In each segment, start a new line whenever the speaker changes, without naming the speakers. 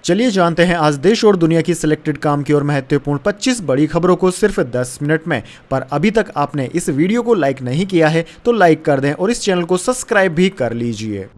चलिए जानते हैं आज देश और दुनिया की सिलेक्टेड काम की और महत्वपूर्ण 25 बड़ी खबरों को सिर्फ 10 मिनट में। पर अभी तक आपने इस वीडियो को लाइक नहीं किया है तो लाइक कर दें और इस चैनल को सब्सक्राइब भी कर लीजिए।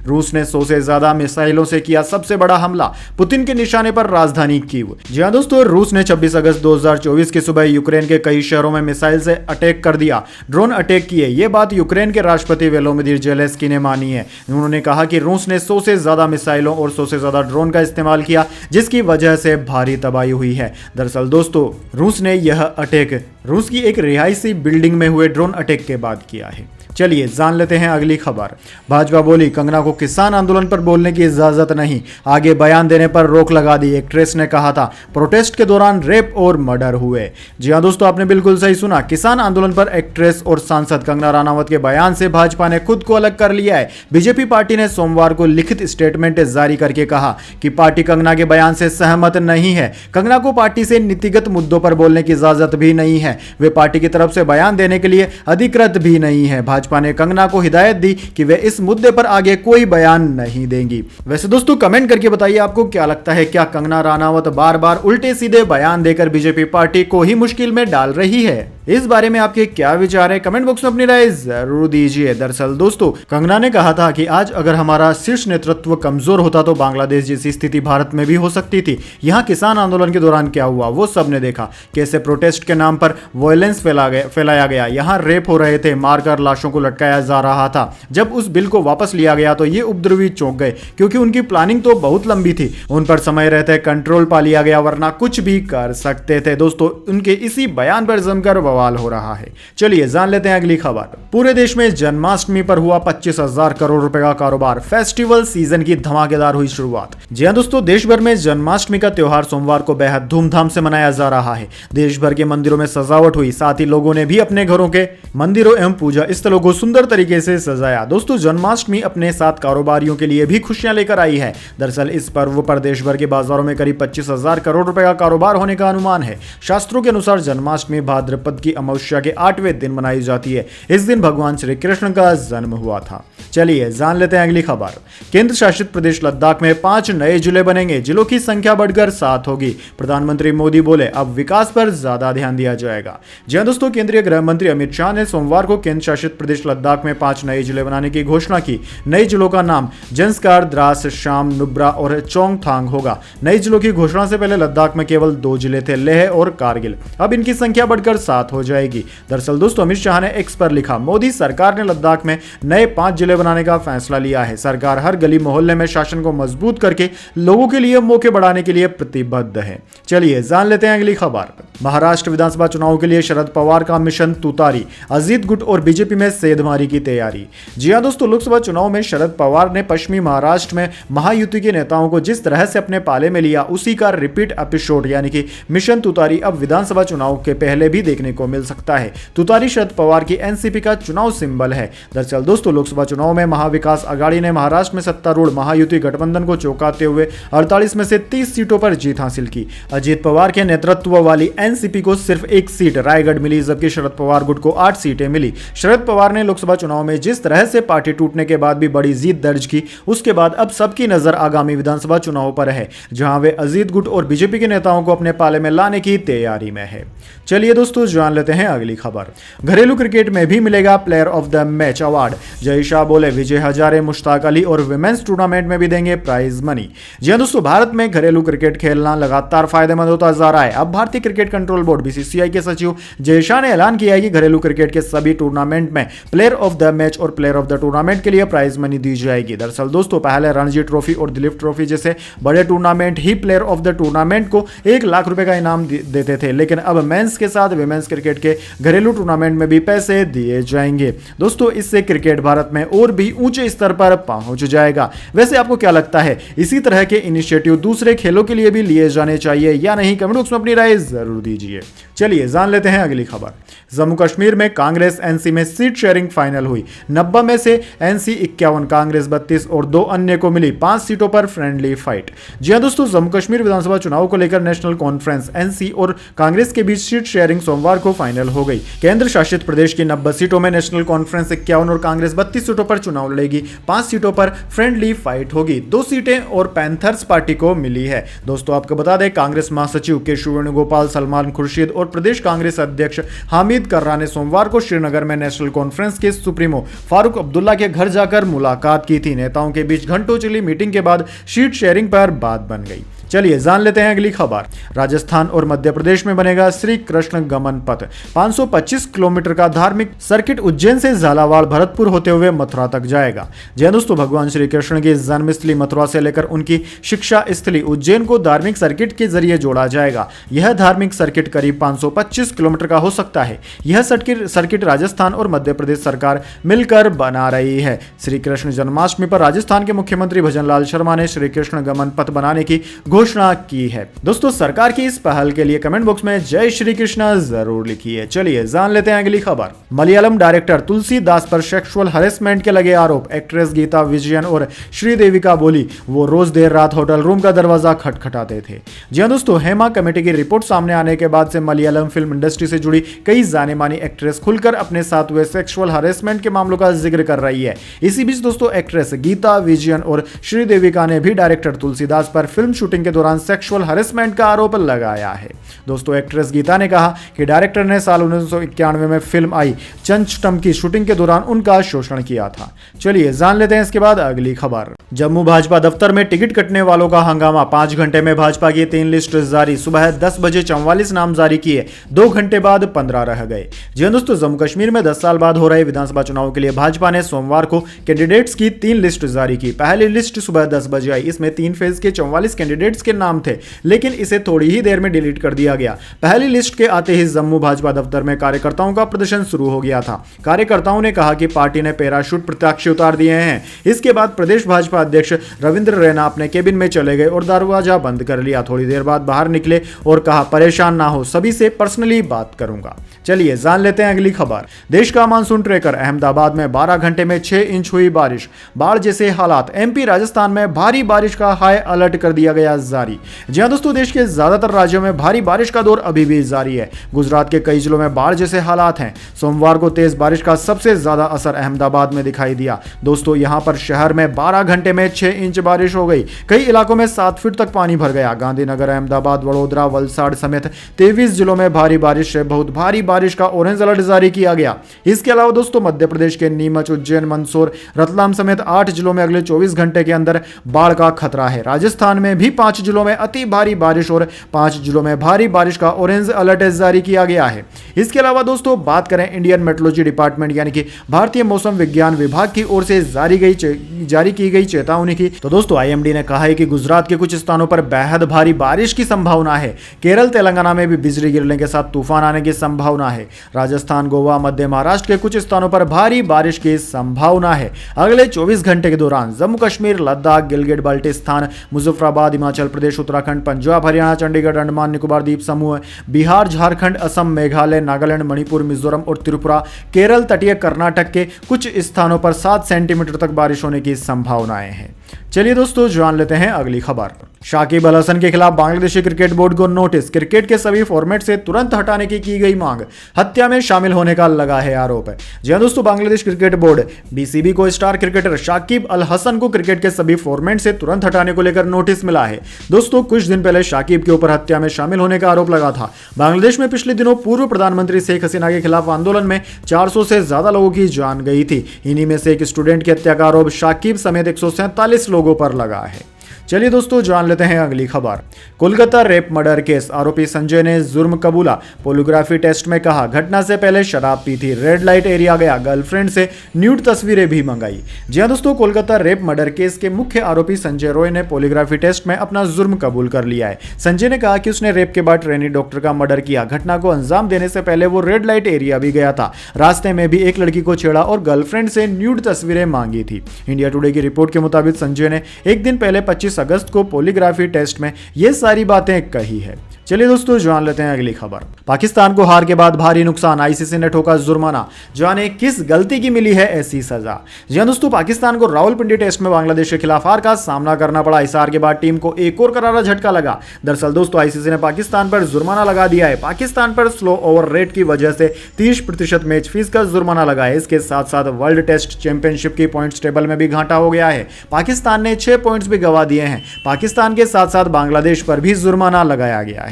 रूस ने 100 से ज्यादा मिसाइलों से किया सबसे बड़ा हमला, पुतिन के निशाने पर राजधानी कीव। जी हां दोस्तों, रूस ने 26 अगस्त 2024 की सुबह यूक्रेन के कई शहरों में मिसाइल से अटैक कर दिया, ड्रोन अटैक किए। ये बात यूक्रेन के राष्ट्रपति वोलोदिमीर ज़ेलेंस्की ने मानी है। उन्होंने कहा कि रूस ने 100 से ज्यादा मिसाइलों और 100 से ज्यादा ड्रोन का इस्तेमाल किया, जिसकी वजह से भारी तबाही हुई है। दरअसल दोस्तों, रूस ने यह अटैक रूस की एक रिहायशी बिल्डिंग में हुए ड्रोन अटैक के बाद किया है। चलिए जान लेते हैं अगली खबर। भाजपा बोली कंगना को किसान आंदोलन पर बोलने की इजाजत नहीं, आगे बयान देने पर रोक लगा दी। एक्ट्रेस ने कहा था प्रोटेस्ट के दौरान रेप और मर्डर हुए। जी हां दोस्तों, आपने बिल्कुल सही सुना। किसान आंदोलन पर एक्ट्रेस और सांसद कंगना रनावत के बयान से भाजपा ने खुद को अलग कर लिया है। बीजेपी पार्टी ने सोमवार को लिखित स्टेटमेंट जारी करके कहा कि पार्टी कंगना के बयान से सहमत नहीं है। कंगना को पार्टी से नीतिगत मुद्दों पर बोलने की इजाजत भी नहीं है। वे पार्टी की तरफ से बयान देने के लिए अधिकृत भी नहीं है। भाजपा ने कंगना को हिदायत दी कि वे इस मुद्दे पर आगे कोई बयान नहीं देंगी। वैसे दोस्तों, कमेंट करके बताइए आपको क्या लगता है, क्या कंगना रनावत बार बार उल्टे सीधे बयान देकर बीजेपी पार्टी को ही मुश्किल में डाल रही है? इस बारे में आपके क्या विचार है? कमेंट बॉक्स में अपनी राय जरूर दीजिए। दरअसल दोस्तों, कंगना ने कहा था कि आज अगर हमारा शीर्ष नेतृत्व कमजोर होता तो बांग्लादेश जैसी स्थिति भारत में भी हो सकती थी। यहाँ किसान आंदोलन के दौरान क्या हुआ वो सबने देखा, कैसे प्रोटेस्ट के नाम पर वायलेंस फैलाया गया। यहाँ रेप हो रहे थे, मारकर लाशों को लटकाया जा रहा था। जब उस बिल को वापस लिया गया तो ये उपद्रवी चौंक गए, क्योंकि उनकी प्लानिंग तो बहुत लंबी थी। उन पर समय रहते कंट्रोल पा लिया गया, वरना कुछ भी कर सकते थे। दोस्तों, उनके इसी बयान पर जमकर बवाल हो रहा है। चलिए जान लेते हैं अगली खबर। पूरे देश में जन्माष्टमी पर हुआ 25,000 करोड़ रुपए का कारोबार, फेस्टिवल सीजन की धमाकेदार हुई शुरुआत। जी हां दोस्तों, देश भर में जन्माष्टमी का त्योहार सोमवार को बेहद धूमधाम से मनाया जा रहा है। देश भर के मंदिरों में सजावट हुई, साथ ही लोगों ने भी अपने घरों के मंदिरों एवं पूजा स्थलों को सुंदर तरीके से सजाया। दोस्तों, जन्माष्टमी अपने साथ कारोबारियों के लिए भी खुशियां लेकर आई है। दरअसल इस पर्व पर देश भर के बाजारों में करीब 25,000 करोड़ रुपए का कारोबार होने का अनुमान है। शास्त्रों के अनुसार जन्माष्टमी भाद्रपद की अमावस्या के 8वें दिन मनाई जाती है। इस दिन भगवान श्री कृष्ण का जन्म हुआ था। चलिए जान लेते हैं अगली खबर। केंद्र शासित प्रदेश लद्दाख में 5 नए जिले बनेंगे, जिलों की संख्या बढ़कर 7 होगी। प्रधानमंत्री मोदी बोले अब विकास पर ज्यादा ध्यान दिया जाएगा। जी हां दोस्तों, केंद्रीय गृह मंत्री अमित शाह ने सोमवार को केंद्र शासित प्रदेश लद्दाख में 5 नए जिले बनाने की घोषणा की। नए जिलों का नाम जंस्कार, द्रास, शाम, नुब्रा और चोंगथांग होगा। नए जिलों की घोषणा से पहले लद्दाख में केवल 2 जिले थे, लेह और कारगिल। अब इनकी संख्या बढ़कर 7 हो जाएगी। दरअसल दोस्तों, अमित शाह ने एक्स पर लिखा, मोदी सरकार ने लद्दाख में नए 5 जिले बनाने का फैसला लिया है। सरकार हर गली मोहल्ले में शासन को मजबूत करके लोगों के लिए मौके बढ़ाने के लिए प्रतिबद्ध है। चलिए जान लेते हैं अगली खबर। महाराष्ट्र विधानसभा चुनाव के लिए शरद पवार का मिशन तुतारी, अजीत गुट और बीजेपी में सेंधमारी की तैयारी। जी हां दोस्तों, लोकसभा चुनाव में शरद पवार ने पश्चिमी महाराष्ट्र में महायुति के नेताओं को जिस तरह से अपने पाले में लिया, उसी का रिपीट एपिसोड यानी कि मिशन तुतारी अब विधानसभा चुनाव के पहले भी देखने को मिल सकता है। तुतारी शरद पवार की एनसीपी का चुनाव सिंबल है। दरअसल दोस्तों, लोकसभा चुनाव में महाविकास आघाड़ी ने महाराष्ट्र में सत्तारूढ़ महायुति गठबंधन को चौंकाते हुए 48 में से 30 सीटों पर जीत हासिल की। अजीत पवार के नेतृत्व वाली एनसीपी को सिर्फ 1 सीट रायगढ़ मिली, जबकि शरद पवार गुट को 8 सीटें मिली। शरद पवार ने लोकसभा चुनाव में जिस तरह से पार्टी टूटने के बाद भी बड़ी जीत दर्ज की, उसके बाद अब सबकी नजर आगामी विधानसभा चुनाव पर है, जहां वे अजीत गुट और बीजेपी के नेताओं को अपने पाले में लाने की तैयारी में है। चलिए दोस्तों, जान लेते हैं अगली खबर। घरेलू क्रिकेट में भी मिलेगा player of the match award. Jay Shah बोले विजय हजारे, मुश्ताक अली और विमेंस टूर्नामेंट में भी देंगे प्राइज मनी। जी हां दोस्तों, भारत में घरेलू क्रिकेट खेलना लगातार फायदेमंद होता जा रहा है। अब भारतीय क्रिकेट कंट्रोल बोर्ड बीसीसीआई के सचिव जय शाह ने ऐलान किया है कि घरेलू क्रिकेट के सभी टूर्नामेंट में प्लेयर ऑफ द मैच और प्लेयर ऑफ द टूर्नामेंट के लिए प्राइज मनी दी जाएगी। दरअसल दोस्तों, पहले रणजी ट्रॉफी और दिलीप ट्रॉफी जैसे बड़े tournament he player of the tournament को 1 लाख रुपए का इनाम देते थे, लेकिन अब मेंस के साथ विमेंस क्रिकेट के घरेलू टूर्नामेंट में भी पैसे दिए जाएंगे। दोस्तों, इससे क्रिकेट भारत में और भी ऊंचे स्तर पर पहुंच जाएगा। वैसे आपको क्या लगता है, इसी तरह के इनिशिएटिव दूसरे खेलों के लिए भी लिए जाने चाहिए या नहीं? कमेंट बॉक्स में अपनी राय जरूर दीजिए। चलिए जान लेते हैं अगली खबर। जम्मू कश्मीर में कांग्रेस एनसी में सीट शेयरिंग फाइनल हुई। 90 में से एनसी 51, कांग्रेस 32 और 2 अन्य को मिली 5 सीटों पर फ्रेंडली फाइट। जी हां दोस्तों, जम्मू कश्मीर विधानसभा चुनाव को लेकर नेशनल कॉन्फ्रेंस एनसी और कांग्रेस के बीच सीट शेयरिंग सोमवार को फाइनल हो गई। केंद्र शासित प्रदेश की 90 सीटों में नेशनल कॉन्फ्रेंस 51 और कांग्रेस 32 सीटों पर चुनाव लड़ेगी। 5 सीटों पर फ्रेंडली फाइट होगी। 2 सीटें और पैंथर्स पार्टी को मिली है। दोस्तों आपको बता दें, कांग्रेस महासचिव के वेणुगोपाल, सलमान खुर्शीद और प्रदेश कांग्रेस अध्यक्ष हामिद कर्रा ने सोमवार को श्रीनगर में नेशनल कॉन्फ्रेंस के सुप्रीमो फारूक अब्दुल्ला के घर जाकर मुलाकात की थी। नेताओं के बीच घंटों चली मीटिंग के बाद सीट शेयरिंग पर बात बन गई। चलिए जान लेते हैं अगली खबर। राजस्थान और मध्य प्रदेश में बनेगा श्री कृष्ण गमन पथ। 525 किलोमीटर का धार्मिक सर्किट उज्जैन से झालावाड़ भरतपुर होते हुए मथुरा तक जाएगा। जय दोस्तों, भगवान श्री कृष्ण की जन्मस्थली मथुरा से लेकर उनकी शिक्षा स्थली उज्जैन को धार्मिक सर्किट के जरिए जोड़ा जाएगा। यह धार्मिक सर्किट करीब 525 किलोमीटर का हो सकता है। यह सर्किट राजस्थान और मध्य प्रदेश सरकार मिलकर बना रही है। श्री कृष्ण जन्माष्टमी पर राजस्थान के मुख्यमंत्री भजनलाल शर्मा ने श्री कृष्ण गमन पथ बनाने की घोषणा की है। दोस्तों सरकार की इस पहल के लिए कमेंट बॉक्स में जय श्री कृष्ण जरूर लिखिए। चलिए जान लेते हैं अगली खबर। मलयालम डायरेक्टर तुलसी दास पर सेक्सुअल हरेसमेंट के लगे आरोप। एक्ट्रेस गीता विजयन और श्रीदेविका बोली वो रोज देर रात होटल रूम का दरवाजा खटखटाते थे। जी हां दोस्तों, हेमा कमेटी की रिपोर्ट सामने आने के बाद से मलयालम फिल्म इंडस्ट्री से जुड़ी कई जाने मानी एक्ट्रेस खुलकर अपने साथ हुए सेक्सुअल हरेसमेंट के मामलों का जिक्र कर रही है। इसी बीच दोस्तों एक्ट्रेस गीता विजयन और श्रीदेविका ने भी डायरेक्टर तुलसीदास पर फिल्म शूटिंग के दौरान सेक्सुअल हरेसमेंट का आरोप लगाया है। दोस्तों एक्ट्रेस गीता ने कहा कि डायरेक्टर ने साल 1991 में फिल्म आई चंचटम की शूटिंग के दौरान उनका शोषण किया था। चलिए जान लेते हैं इसके बाद अगली खबर। जम्मू भाजपा दफ्तर में टिकट कटने वालों का हंगामा। 5 घंटे में भाजपा की 3 लिस्ट जारी। सुबह 10 बजे 44 नाम जारी किए। 2 घंटे बाद 15 रह गए। जी दोस्तों, जम्मू कश्मीर में 10 साल बाद हो रहे विधानसभा चुनाव के लिए भाजपा ने सोमवार को कैंडिडेट्स की 3 लिस्ट जारी की। पहली लिस्ट सुबह 10 बजे आई। इसमें 3 फेज के 44 कैंडिडेट्स के नाम थे, लेकिन इसे थोड़ी ही देर में डिलीट कर दिया गया। पहली लिस्ट के आते ही जम्मू भाजपा दफ्तर में कार्यकर्ताओं का प्रदर्शन शुरू हो गया था। कार्यकर्ताओं ने कहा कि पार्टी ने पैराशूट प्रत्याशी उतार दिए हैं। इसके बाद प्रदेश भाजपा अध्यक्ष रविंद्र रैना अपने केबिन में चले गए और दरवाजा बंद कर लिया। थोड़ी देर बाद बाहर निकले और कहा परेशान ना हो, सभी से पर्सनली बात करूंगा। चलिए जान लेते हैं अगली खबर। देश का मानसून ट्रेकर। अहमदाबाद में 12 घंटे में 6 इंच हुई बारिश। बाढ़ जैसे हालात। एमपी राजस्थान में भारी बारिश का हाई अलर्ट कर दिया गया जारी। जी हां दोस्तों, देश के ज्यादातर राज्यों में भारी बारिश का दौर अभी भी जारी है। गुजरात के कई जिलों में बाढ़ जैसे हालात हैं। सोमवार को तेज बारिश का सबसे ज्यादा असर अहमदाबाद में दिखाई दिया। दोस्तों यहां पर शहर में 12 घंटे में 6 इंच बारिश हो गई। कई इलाकों में 7 फीट तक पानी भर गया। गांधीनगर, अहमदाबाद, वडोदरा, वलसाड़ समेत 23 जिलों में भारी बारिश से बहुत भारी बारिश का ऑरेंज अलर्ट जारी किया गया। इसके अलावा दोस्तों मध्य प्रदेश के नीमच, उज्जैन, मंदसौर, रतलाम समेत 8 जिलों में अगले 24 घंटे के अंदर बाढ़ का खतरा है। राजस्थान में भी 5 जिलों में अति भारी बारिश और 5 जिलों में भारी बारिश का ऑरेंज अलर्ट जारी किया गया है। इसके अलावा दोस्तों बात करें इंडियन मेट्रोलॉजी डिपार्टमेंट यानी कि भारतीय मौसम विज्ञान विभाग की ओर से जारी की गई चेतावनी की, तो दोस्तों आईएमडी ने कहा है कि गुजरात के कुछ स्थानों पर बेहद भारी बारिश की संभावना है। केरल, तेलंगाना में भी बिजली गिरने के साथ तूफान आने की संभावना है। राजस्थान, गोवा, मध्य महाराष्ट्र के कुछ स्थानों पर भारी बारिश की संभावना है। अगले 24 घंटे के दौरान जम्मू कश्मीर, लद्दाख, गिलगित बाल्टिस्तान, मुजफ्फराबाद, हिमाचल प्रदेश, उत्तराखंड, पंजाब, हरियाणा, चंडीगढ़, अंडमान निकोबार द्वीप समूह, बिहार, झारखंड, असम, मेघालय, नागालैंड, मणिपुर, मिजोरम और त्रिपुरा, केरल, तटीय कर्नाटक के कुछ स्थानों पर 7 सेंटीमीटर तक बारिश होने की संभावनाएं हैं। चलिए दोस्तों जान लेते हैं अगली खबर। शाकिब अल हसन के खिलाफ बांग्लादेशी क्रिकेट बोर्ड को नोटिस। क्रिकेट के सभी फॉर्मेट से तुरंत हटाने की गई मांग। हत्या में शामिल होने का लगा है आरोप। जी हां दोस्तों, बांग्लादेश क्रिकेट बोर्ड बीसीबी को स्टार क्रिकेटर शाकिब अल हसन को क्रिकेट के सभी फॉर्मेट से तुरंत हटाने को लेकर नोटिस मिला है। दोस्तों कुछ दिन पहले शाकिब के ऊपर हत्या में शामिल होने का आरोप लगा था। बांग्लादेश में पिछले दिनों पूर्व प्रधानमंत्री शेख हसीना के खिलाफ आंदोलन में 400 से ज्यादा लोगों की जान गई थी। इन्हीं में से एक स्टूडेंट की हत्या का आरोप शाकिब समेत 147 लोगों पर लगा है। चलिए दोस्तों जान लेते हैं अगली खबर। Kolkata rape murder case. आरोपी संजय ने जुर्म कबूला। पोलियोग्राफी टेस्ट में कहा घटना से पहले शराब पी थी। रेड लाइट एरिया गया। गर्लफ्रेंड से न्यूड तस्वीरें भी मंगाई। जी हां दोस्तों, कोलकाता रेप मर्डर केस के मुख्य आरोपी संजय रॉय ने पोलियोग्राफी टेस्ट में अपना जुर्म कबूल कर लिया है। संजय ने कहा कि उसने रेप के बाद ट्रेनी डॉक्टर का मर्डर किया। घटना को अंजाम देने से पहले वो रेड लाइट एरिया भी गया था। रास्ते में भी एक लड़की को छेड़ा और गर्लफ्रेंड से न्यूड तस्वीरें मांगी थी। इंडिया टुडे की रिपोर्ट के मुताबिक संजय ने एक दिन पहले 25 अगस्त को पॉलीग्राफी टेस्ट में ये सारी बातें कही है। चलिए दोस्तों जान लेते हैं अगली खबर। पाकिस्तान को हार के बाद भारी नुकसान, आईसीसी ने ठोका जुर्माना, जाने किस गलती की मिली है ऐसी सजा। जी हां दोस्तों, पाकिस्तान को रावलपिंडी टेस्ट में बांग्लादेश के खिलाफ हार का सामना करना पड़ा। इस हार के बाद टीम को एक और करारा झटका लगा। दरअसल दोस्तों आईसीसी ने पाकिस्तान पर जुर्माना लगा दिया है। पाकिस्तान पर स्लो ओवर रेट की वजह से 30% मैच फीस का जुर्माना लगा है। इसके साथ साथ वर्ल्ड टेस्ट चैंपियनशिप की पॉइंट्स टेबल में भी घाटा हो गया है। पाकिस्तान ने 6 पॉइंट्स भी गंवा दिए हैं। पाकिस्तान के साथ साथ बांग्लादेश पर भी जुर्माना लगाया गया है।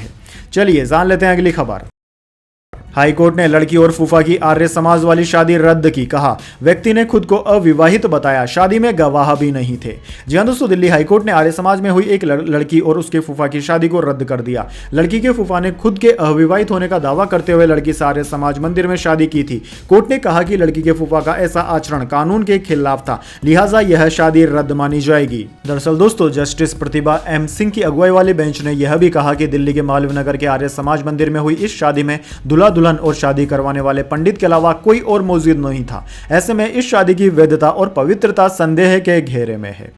चलिए जान लेते हैं अगली खबर। हाईकोर्ट ने लड़की और फूफा की आर्य समाज वाली शादी रद्द की। कहा व्यक्ति ने खुद को अविवाहित बताया, शादी में गवाह भी नहीं थे। जी हां दोस्तों, दिल्ली हाईकोर्ट ने आर्य समाज में हुई एक लड़की और उसके फूफा की शादी को रद्द कर दिया। लड़की के फूफा ने खुद के अविवाहित होने का दावा करते हुए लड़की से आर्य समाज मंदिर में शादी की थी। कोर्ट ने कहा कि लड़की के फूफा का ऐसा आचरण कानून के खिलाफ था, लिहाजा यह शादी रद्द मानी जाएगी। दरअसल दोस्तों जस्टिस प्रतिभा एम सिंह की अगुवाई वाली बेंच ने यह भी कहा कि दिल्ली के मालवीय नगर के आर्य समाज मंदिर में हुई इस शादी में दुल्हा दुल्हन और शादी करवाने वाले पंडित के अलावा कोई और मौजूद नहीं था। ऐसे में इस शादी की वैधता और पवित्रता संदेह के घेरे में है।